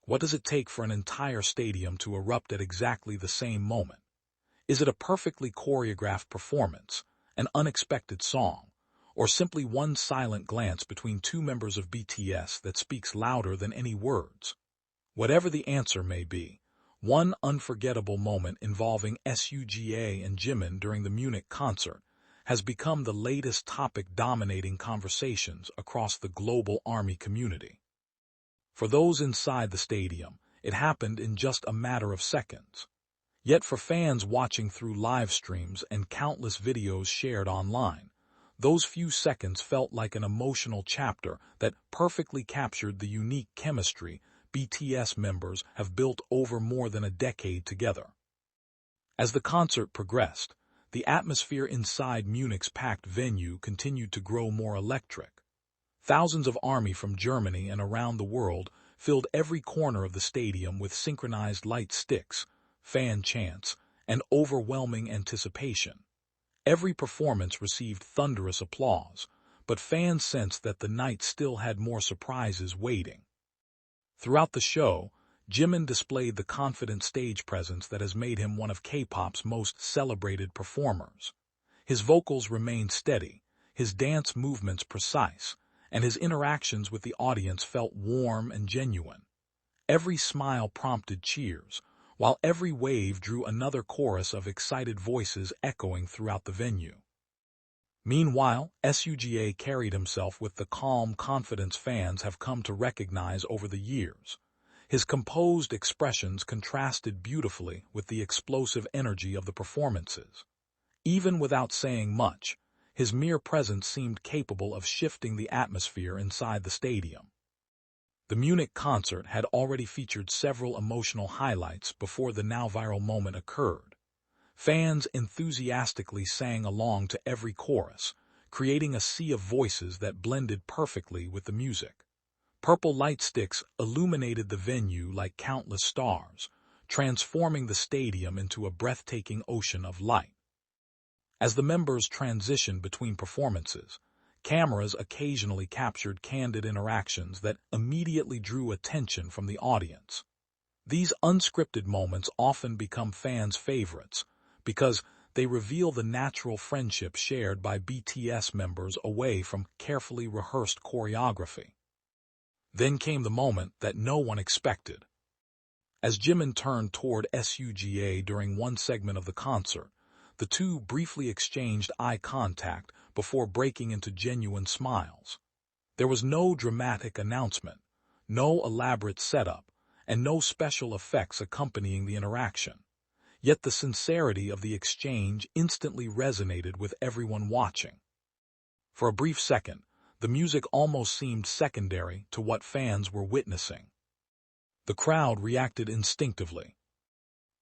What does it take for an entire stadium to erupt at exactly the same moment? Is it a perfectly choreographed performance, an unexpected song, or simply one silent glance between two members of BTS that speaks louder than any words? Whatever the answer may be, one unforgettable moment involving SUGA and Jimin during the Munich concert has become the latest topic dominating conversations across the global ARMY community. For those inside the stadium, it happened in just a matter of seconds. Yet for fans watching through live streams and countless videos shared online, those few seconds felt like an emotional chapter that perfectly captured the unique chemistry BTS members have built over more than a decade together. As the concert progressed, the atmosphere inside Munich's packed venue continued to grow more electric. Thousands of ARMY from Germany and around the world filled every corner of the stadium with synchronized light sticks, fan chants, and overwhelming anticipation. Every performance received thunderous applause, but fans sensed that the night still had more surprises waiting. Throughout the show, Jimin displayed the confident stage presence that has made him one of K-pop's most celebrated performers. His vocals remained steady, his dance movements precise, and his interactions with the audience felt warm and genuine. Every smile prompted cheers, while every wave drew another chorus of excited voices echoing throughout the venue. Meanwhile, SUGA carried himself with the calm confidence fans have come to recognize over the years. His composed expressions contrasted beautifully with the explosive energy of the performances. Even without saying much, his mere presence seemed capable of shifting the atmosphere inside the stadium. The Munich concert had already featured several emotional highlights before the now-viral moment occurred. Fans enthusiastically sang along to every chorus, creating a sea of voices that blended perfectly with the music. Purple light sticks illuminated the venue like countless stars, transforming the stadium into a breathtaking ocean of light. As the members transitioned between performances, cameras occasionally captured candid interactions that immediately drew attention from the audience. These unscripted moments often become fans' favorites because they reveal the natural friendship shared by BTS members away from carefully rehearsed choreography. Then came the moment that no one expected. As Jimin turned toward SUGA during one segment of the concert, the two briefly exchanged eye contact before breaking into genuine smiles. There was no dramatic announcement, no elaborate setup, and no special effects accompanying the interaction. Yet the sincerity of the exchange instantly resonated with everyone watching. For a brief second, the music almost seemed secondary to what fans were witnessing. The crowd reacted instinctively.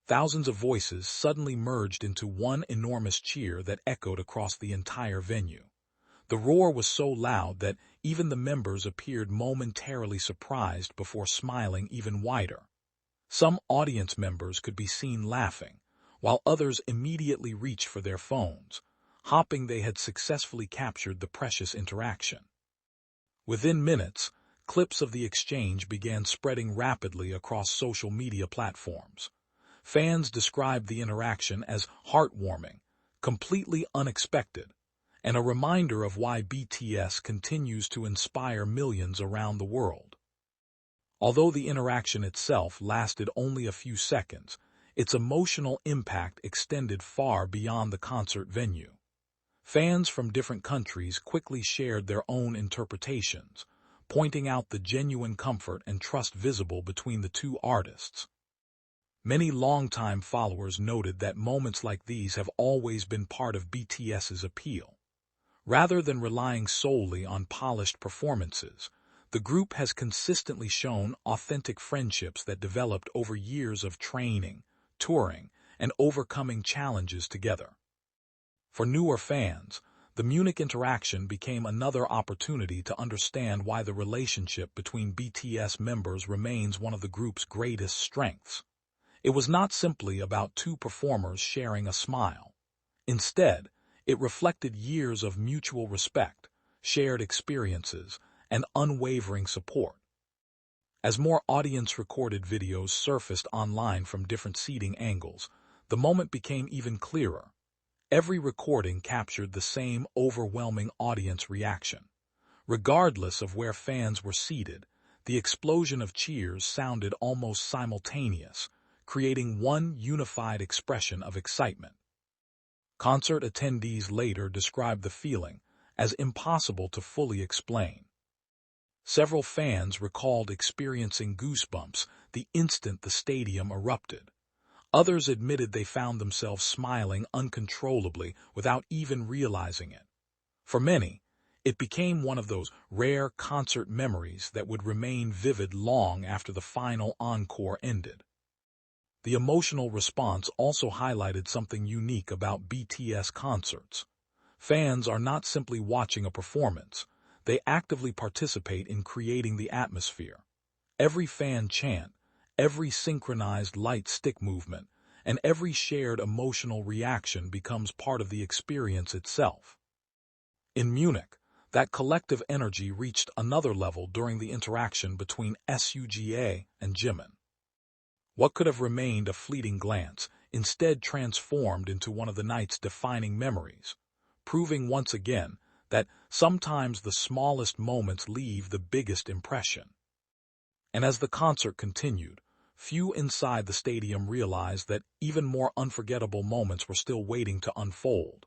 Thousands of voices suddenly merged into one enormous cheer that echoed across the entire venue. The roar was so loud that even the members appeared momentarily surprised before smiling even wider. Some audience members could be seen laughing, while others immediately reached for their phones, hoping they had successfully captured the precious interaction. Within minutes, clips of the exchange began spreading rapidly across social media platforms. Fans described the interaction as heartwarming, completely unexpected, and a reminder of why BTS continues to inspire millions around the world. Although the interaction itself lasted only a few seconds, its emotional impact extended far beyond the concert venue. Fans from different countries quickly shared their own interpretations, pointing out the genuine comfort and trust visible between the two artists. Many longtime followers noted that moments like these have always been part of BTS's appeal. Rather than relying solely on polished performances, the group has consistently shown authentic friendships that developed over years of training, touring, and overcoming challenges together. For newer fans, the Munich interaction became another opportunity to understand why the relationship between BTS members remains one of the group's greatest strengths. It was not simply about two performers sharing a smile. Instead, it reflected years of mutual respect, shared experiences, and unwavering support. As more audience-recorded videos surfaced online from different seating angles, the moment became even clearer. Every recording captured the same overwhelming audience reaction. Regardless of where fans were seated, the explosion of cheers sounded almost simultaneous, creating one unified expression of excitement. Concert attendees later described the feeling as impossible to fully explain. Several fans recalled experiencing goosebumps the instant the stadium erupted. Others admitted they found themselves smiling uncontrollably without even realizing it. For many, it became one of those rare concert memories that would remain vivid long after the final encore ended. The emotional response also highlighted something unique about BTS concerts. Fans are not simply watching a performance, they actively participate in creating the atmosphere. Every fan chant, every synchronized light stick movement, and every shared emotional reaction becomes part of the experience itself. In Munich, that collective energy reached another level during the interaction between SUGA and Jimin. What could have remained a fleeting glance instead transformed into one of the night's defining memories, proving once again that sometimes the smallest moments leave the biggest impression. And as the concert continued, few inside the stadium realized that even more unforgettable moments were still waiting to unfold.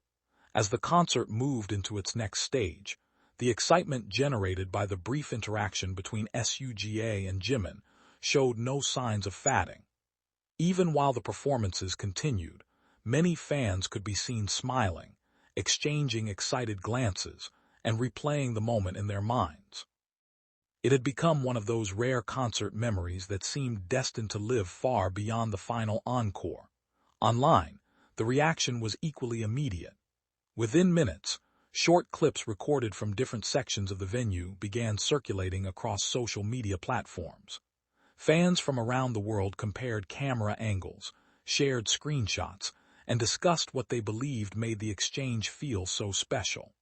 As the concert moved into its next stage, the excitement generated by the brief interaction between SUGA and Jimin showed no signs of fading. Even while the performances continued, many fans could be seen smiling, exchanging excited glances, and replaying the moment in their minds. It had become one of those rare concert memories that seemed destined to live far beyond the final encore. Online, the reaction was equally immediate. Within minutes, short clips recorded from different sections of the venue began circulating across social media platforms. Fans from around the world compared camera angles, shared screenshots, and discussed what they believed made the exchange feel so special.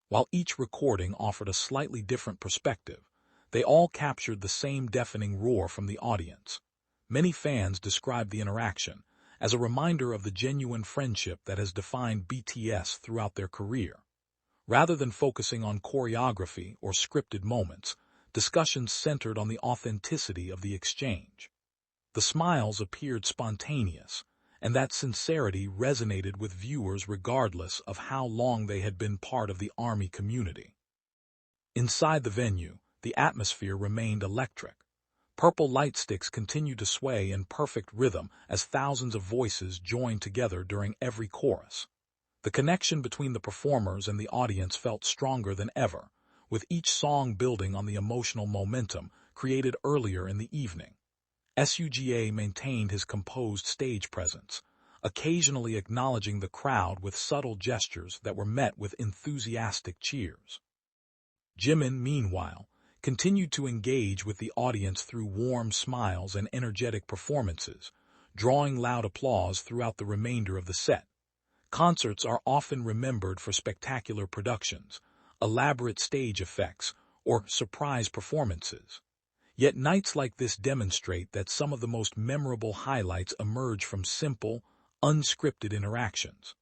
While each recording offered a slightly different perspective, they all captured the same deafening roar from the audience. Many fans described the interaction as a reminder of the genuine friendship that has defined BTS throughout their career. Rather than focusing on choreography or scripted moments, discussions centered on the authenticity of the exchange. The smiles appeared spontaneous, and that sincerity resonated with viewers regardless of how long they had been part of the ARMY community. Inside the venue, the atmosphere remained electric. Purple light sticks continued to sway in perfect rhythm as thousands of voices joined together during every chorus. The connection between the performers and the audience felt stronger than ever, with each song building on the emotional momentum created earlier in the evening. SUGA maintained his composed stage presence, occasionally acknowledging the crowd with subtle gestures that were met with enthusiastic cheers. Jimin, meanwhile, continued to engage with the audience through warm smiles and energetic performances, drawing loud applause throughout the remainder of the set. Concerts are often remembered for spectacular productions, elaborate stage effects, or surprise performances. Yet nights like this demonstrate that some of the most memorable highlights emerge from simple, unscripted interactions.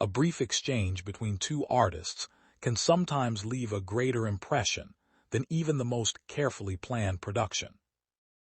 A brief exchange between two artists can sometimes leave a greater impression than even the most carefully planned production.